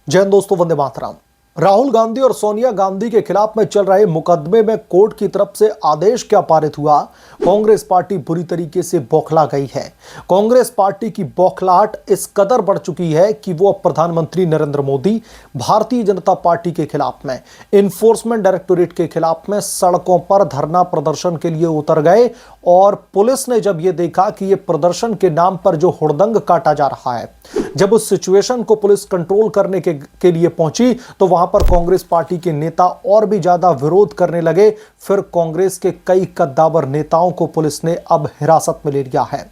जय हिंद दोस्तों, वंदे मातरम। राहुल गांधी और सोनिया गांधी के खिलाफ में चल रहे मुकदमे में कोर्ट की तरफ से आदेश क्या पारित हुआ, कांग्रेस पार्टी बुरी तरीके से बौखला गई है। कांग्रेस पार्टी की बौखलाहट इस कदर बढ़ चुकी है कि वो अब प्रधानमंत्री नरेंद्र मोदी, भारतीय जनता पार्टी के खिलाफ में, इन्फोर्समेंट डायरेक्टोरेट के खिलाफ में सड़कों पर धरना प्रदर्शन के लिए उतर गए। और पुलिस ने जब ये देखा कि ये प्रदर्शन के नाम पर जो हुड़दंग काटा जा रहा है, जब उस सिचुएशन को पुलिस कंट्रोल करने के लिए पहुंची तो वहां पर कांग्रेस पार्टी के नेता और भी ज्यादा विरोध करने लगे। फिर कांग्रेस के कई कद्दावर नेताओं को पुलिस ने अब हिरासत में ले लिया है।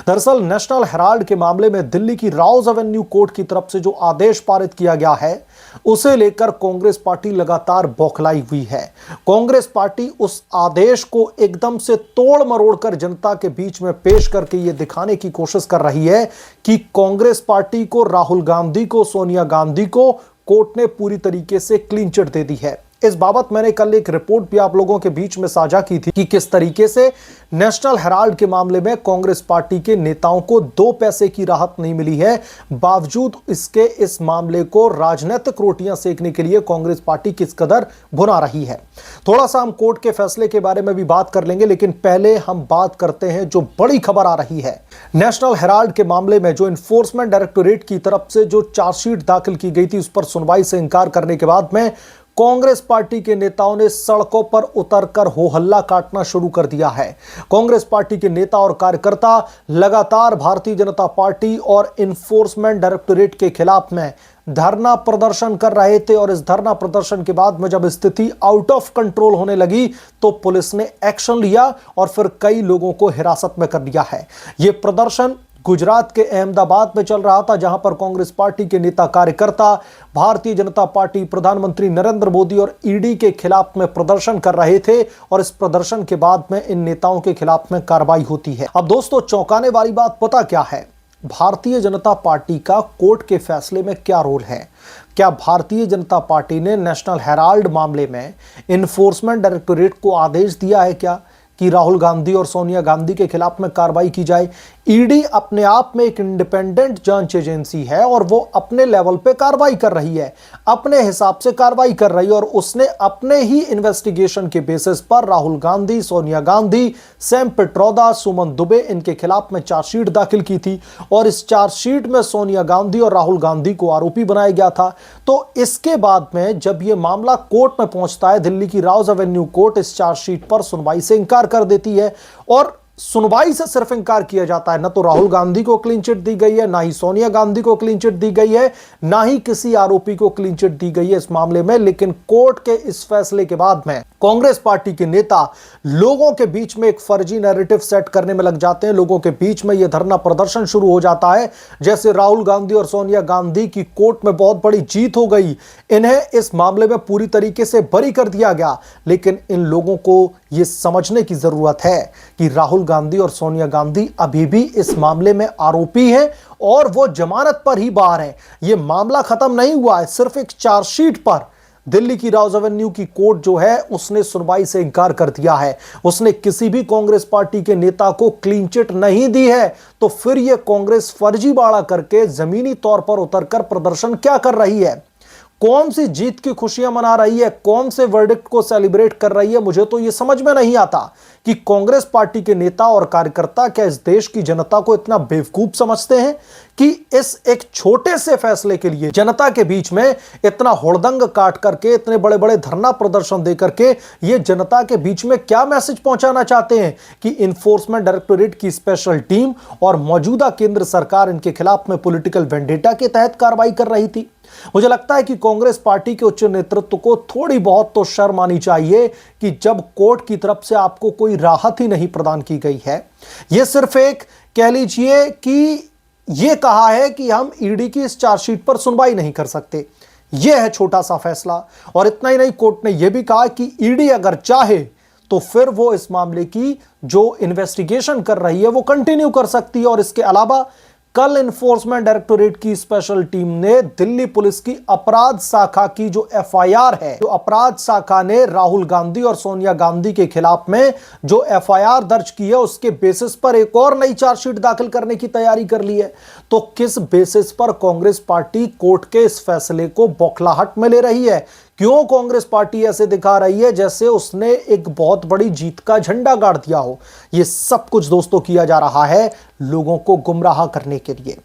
दरअसल नेशनल हेराल्ड के मामले में दिल्ली की राउज एवेन्यू कोर्ट की तरफ से जो आदेश पारित किया गया है, उसे लेकर कांग्रेस पार्टी लगातार बौखलाई हुई है। कांग्रेस पार्टी उस आदेश को एकदम से तोड़ मरोड़ कर जनता के बीच में पेश करके यह दिखाने की कोशिश कर रही है कि कांग्रेस पार्टी को, राहुल गांधी को, सोनिया गांधी को कोर्ट ने पूरी तरीके से क्लीन चिट दे दी है। इस बाबत मैंने कल एक रिपोर्ट भी आप लोगों के बीच में साझा की थी कि किस तरीके से नेशनल हेराल्ड के मामले में कांग्रेस पार्टी के नेताओं को 2 पैसे की राहत नहीं मिली है। बावजूद इसके इस मामले को राजनीतिक रोटियां सेकने के लिए कांग्रेस पार्टी किस कदर भुना रही है। थोड़ा सा हम कोर्ट के फैसले के बारे में भी बात कर लेंगे, लेकिन पहले हम बात करते हैं जो बड़ी खबर आ रही है। नेशनल हेराल्ड के मामले में जो इन्फोर्समेंट डायरेक्टोरेट की तरफ से जो चार्जशीट दाखिल की गई थी, उस पर सुनवाई से इंकार करने के बाद में कांग्रेस पार्टी के नेताओं ने सड़कों पर उतरकर हो हल्ला काटना शुरू कर दिया है। कांग्रेस पार्टी के नेता और कार्यकर्ता लगातार भारतीय जनता पार्टी और इन्फोर्समेंट डायरेक्टोरेट के खिलाफ में धरना प्रदर्शन कर रहे थे। और इस धरना प्रदर्शन के बाद में जब स्थिति आउट ऑफ कंट्रोल होने लगी तो पुलिस ने एक्शन लिया और फिर कई लोगों को हिरासत में कर लिया है। यह प्रदर्शन गुजरात के अहमदाबाद में चल रहा था, जहां पर कांग्रेस पार्टी के नेता कार्यकर्ता भारतीय जनता पार्टी, प्रधानमंत्री नरेंद्र मोदी और ईडी के खिलाफ में प्रदर्शन कर रहे थे। और इस प्रदर्शन के बाद में इन नेताओं के खिलाफ में कार्रवाई होती है। अब दोस्तों, चौंकाने वाली बात पता क्या है? भारतीय जनता पार्टी का कोर्ट के फैसले में क्या रोल है? क्या भारतीय जनता पार्टी ने नेशनल हेराल्ड मामले में इन्फोर्समेंट डायरेक्टोरेट को आदेश दिया है क्या कि राहुल गांधी और सोनिया गांधी के खिलाफ में कार्रवाई की जाए? ईडी अपने आप में एक इंडिपेंडेंट जांच एजेंसी है और वो अपने लेवल पे कार्रवाई कर रही है, अपने हिसाब से कार्रवाई कर रही है। और उसने अपने ही इन्वेस्टिगेशन के बेसिस पर राहुल गांधी, सोनिया गांधी, सैम पित्रोदा, सुमन दुबे, इनके खिलाफ में चार्जशीट दाखिल की थी। और इस चार्जशीट में सोनिया गांधी और राहुल गांधी को आरोपी बनाया गया था। तो इसके बाद में जब यह मामला कोर्ट में पहुंचता है, दिल्ली की राउज एवेन्यू कोर्ट इस चार्जशीट पर सुनवाई से इंकार कर देती है। और सुनवाई से सिर्फ इंकार किया जाता है। न तो राहुल गांधी को क्लीन चिट दी गई है, ना ही सोनिया गांधी को क्लीन चिट दी गई है, ना ही किसी आरोपी को क्लीन चिट दी गई है इस मामले में। लेकिन कोर्ट के इस फैसले के बाद में कांग्रेस पार्टी के नेता लोगों के बीच में एक फर्जी नैरेटिव सेट करने में लग जाते हैं। लोगों के बीच में यह धरना प्रदर्शन शुरू हो जाता है जैसे राहुल गांधी और सोनिया गांधी की कोर्ट में बहुत बड़ी जीत हो गई, इन्हें इस मामले में पूरी तरीके से बरी कर दिया गया। लेकिन इन लोगों को यह समझने की जरूरत है कि राहुल गांधी और सोनिया गांधी अभी भी इस मामले में आरोपी हैं और वो जमानत पर ही बाहर हैं। यह मामला खत्म नहीं हुआ है। सिर्फ एक चार्जशीट पर दिल्ली की राउज एवेन्यू की कोर्ट जो है उसने सुनवाई से इंकार कर दिया है। उसने किसी भी कांग्रेस पार्टी के नेता को क्लीन चिट नहीं दी है। तो फिर यह कांग्रेस फर्जीवाड़ा करके जमीनी तौर पर उतरकर प्रदर्शन क्या कर रही है? कौन सी जीत की खुशियां मना रही है? कौन से वर्डिक्ट को सेलिब्रेट कर रही है? मुझे तो यह समझ में नहीं आता कि कांग्रेस पार्टी के नेता और कार्यकर्ता क्या इस देश की जनता को इतना बेवकूफ समझते हैं कि इस एक छोटे से फैसले के लिए जनता के बीच में इतना हुड़दंग काट करके, इतने बड़े बड़े धरना प्रदर्शन दे करके ये जनता के बीच में क्या मैसेज पहुंचाना चाहते हैं कि इन्फोर्समेंट डायरेक्टोरेट की स्पेशल टीम और मौजूदा केंद्र सरकार इनके खिलाफ में पॉलिटिकल वेंडेटा के तहत कार्रवाई कर रही थी। मुझे लगता है कि कांग्रेस पार्टी के उच्च नेतृत्व को थोड़ी बहुत तो शर्म आनी चाहिए कि जब कोर्ट की तरफ से आपको कोई राहत ही नहीं प्रदान की गई है। यह सिर्फ एक कह लीजिए कि यह कहा है कि हम ईडी की इस चार्जशीट पर सुनवाई नहीं कर सकते। यह है छोटा सा फैसला। और इतना ही नहीं, कोर्ट ने यह भी कहा कि ईडी अगर चाहे तो फिर वो इस मामले की जो इन्वेस्टिगेशन कर रही है वो कंटिन्यू कर सकती है। और इसके अलावा कल इन्फोर्समेंट डायरेक्टोरेट की स्पेशल टीम ने दिल्ली पुलिस की अपराध शाखा की जो एफआईआर है, जो अपराध शाखा ने राहुल गांधी और सोनिया गांधी के खिलाफ में जो एफआईआर दर्ज की है, उसके बेसिस पर एक और नई चार्जशीट दाखिल करने की तैयारी कर ली है। तो किस बेसिस पर कांग्रेस पार्टी कोर्ट के इस फैसले को बौखलाहट में ले रही है? क्यों कांग्रेस पार्टी ऐसे दिखा रही है जैसे उसने एक बहुत बड़ी जीत का झंडा गाड़ दिया हो? यह सब कुछ दोस्तों किया जा रहा है लोगों को गुमराह करने के लिए।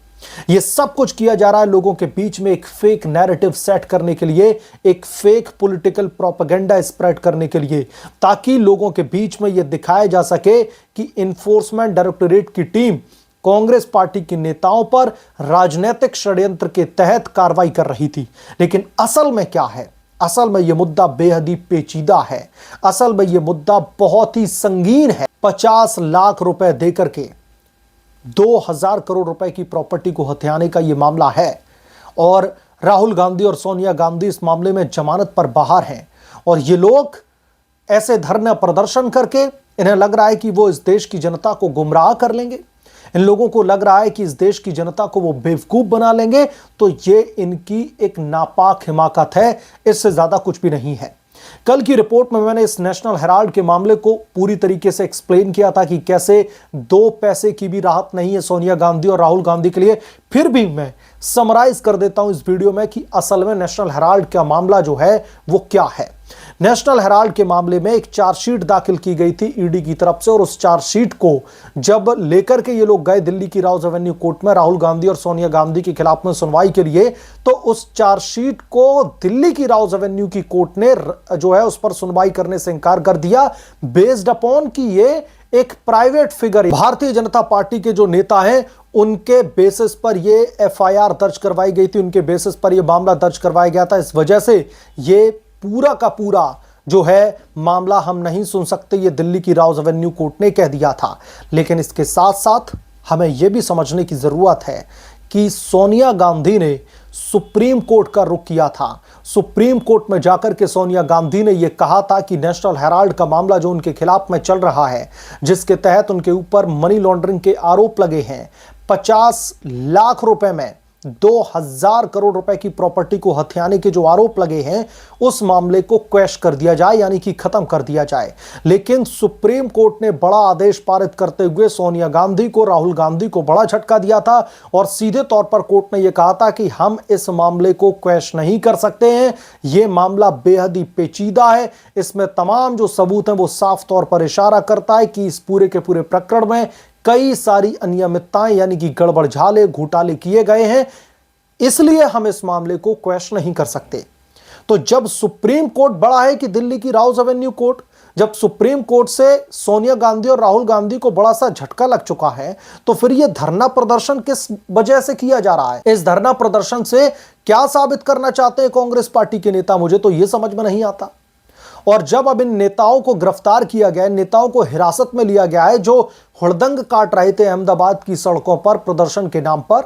यह सब कुछ किया जा रहा है लोगों के बीच में एक फेक नैरेटिव सेट करने के लिए, एक फेक पॉलिटिकल प्रोपेगेंडा स्प्रेड करने के लिए, ताकि लोगों के बीच में यह दिखाया जा सके कि इन्फोर्समेंट डायरेक्टोरेट की टीम कांग्रेस पार्टी के नेताओं पर राजनीतिक षड्यंत्र के तहत कार्रवाई कर रही थी। लेकिन असल में क्या है? असल में यह मुद्दा बेहद ही पेचीदा है। असल में यह मुद्दा बहुत ही संगीन है। 50 लाख रुपए देकर के 2000 करोड़ रुपए की प्रॉपर्टी को हथियाने का यह मामला है और राहुल गांधी और सोनिया गांधी इस मामले में जमानत पर बाहर हैं और ये लोग ऐसे धरना प्रदर्शन करके इन्हें लग रहा है कि वो इस देश की जनता को गुमराह कर लेंगे। इन लोगों को लग रहा है कि इस देश की जनता को वो बेवकूफ बना लेंगे। तो ये इनकी एक नापाक हिमाकत है, इससे ज्यादा कुछ भी नहीं है। कल की रिपोर्ट में मैंने इस नेशनल हेराल्ड के मामले को पूरी तरीके से एक्सप्लेन किया था कि कैसे 2 पैसे की भी राहत नहीं है सोनिया गांधी और राहुल गांधी के लिए। फिर भी मैं समराइज कर देता हूं इस वीडियो में कि असल में नेशनल हेराल्ड का मामला जो है वो क्या है। नेशनल हेराल्ड के मामले में एक चार्जशीट दाखिल की गई थी ईडी की तरफ से और उस चार्जशीट को जब लेकर के ये लोग गए दिल्ली की राउज एवेन्यू कोर्ट में राहुल गांधी और सोनिया गांधी के खिलाफ में सुनवाई के लिए, तो उस चार्जशीट को दिल्ली की राउज एवेन्यू की कोर्ट ने जो है उस पर सुनवाई करने से इंकार कर दिया, बेस्ड अपॉन कि ये एक private figure, Bharatiya Janata party के जो नेता हैं उनके बेसिस पर यह एफआईआर दर्ज करवाई गई थी, उनके बेसिस पर यह मामला दर्ज करवाया गया था। इस वजह से यह पूरा का पूरा जो है मामला हम नहीं सुन सकते, ये दिल्ली की राउज एवेन्यू कोर्ट ने कह दिया था। लेकिन इसके साथ साथ हमें यह भी समझने की जरूरत है कि सोनिया गांधी ने सुप्रीम कोर्ट का रुख किया था। सुप्रीम कोर्ट में जाकर के सोनिया गांधी ने यह कहा था कि नेशनल हेराल्ड का मामला जो उनके खिलाफ में चल रहा है, जिसके तहत उनके ऊपर मनी लॉन्ड्रिंग के आरोप लगे हैं, 50 लाख रुपए में 2000 करोड़ रुपए की प्रॉपर्टी को हथियाने के जो आरोप लगे हैं, उस मामले को क्वैश कर दिया जाए, यानी कि खत्म कर दिया जाए। लेकिन सुप्रीम कोर्ट ने बड़ा आदेश पारित करते हुए सोनिया गांधी को, राहुल गांधी को बड़ा झटका दिया था और सीधे तौर पर कोर्ट ने यह कहा था कि हम इस मामले को क्वैश नहीं कर सकते हैं। यह मामला बेहद ही पेचीदा है, इसमें तमाम जो सबूत हैं वो साफ तौर पर इशारा करता है कि इस पूरे के पूरे प्रकरण में कई सारी अनियमितताएं यानी कि गड़बड़झाले, घोटाले किए गए हैं, इसलिए हम इस मामले को क्वैश नहीं कर सकते। तो जब सुप्रीम कोर्ट बड़ा है कि दिल्ली की राउज एवेन्यू कोर्ट, जब सुप्रीम कोर्ट से सोनिया गांधी और राहुल गांधी को बड़ा सा झटका लग चुका है, तो फिर यह धरना प्रदर्शन किस वजह से किया जा रहा है? इस धरना प्रदर्शन से क्या साबित करना चाहते हैं कांग्रेस पार्टी के नेता? मुझे तो यह समझ में नहीं आता। और जब अब इन नेताओं को गिरफ्तार किया गया है, नेताओं को हिरासत में लिया गया है जो हुड़दंग काट रहे थे अहमदाबाद की सड़कों पर प्रदर्शन के नाम पर,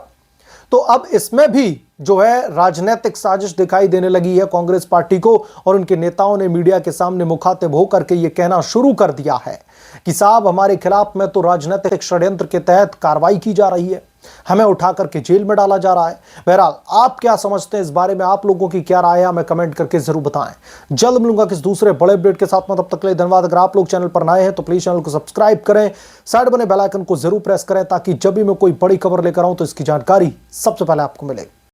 तो अब इसमें भी जो है राजनीतिक साजिश दिखाई देने लगी है कांग्रेस पार्टी को और उनके नेताओं ने मीडिया के सामने मुखातिब होकर के ये कहना शुरू कर दिया है कि साहब हमारे खिलाफ में तो राजनीतिक षड्यंत्र के तहत कार्रवाई की जा रही है, हमें उठा करके जेल में डाला जा रहा है। बहरहाल आप क्या समझते हैं इस बारे में? आप लोगों की क्या राय है हमें कमेंट करके जरूर बताएं। जल्द मिलूंगा किस दूसरे बड़े अपडेट के साथ में, तब तक के लिए धन्यवाद। अगर आप लोग चैनल पर नए हैं तो प्लीज चैनल को सब्सक्राइब करें, साइड बने बेल आइकन को जरूर प्रेस करें ताकि जब भी मैं कोई बड़ी खबर लेकर आऊं तो इसकी जानकारी सबसे पहले आपको मिले।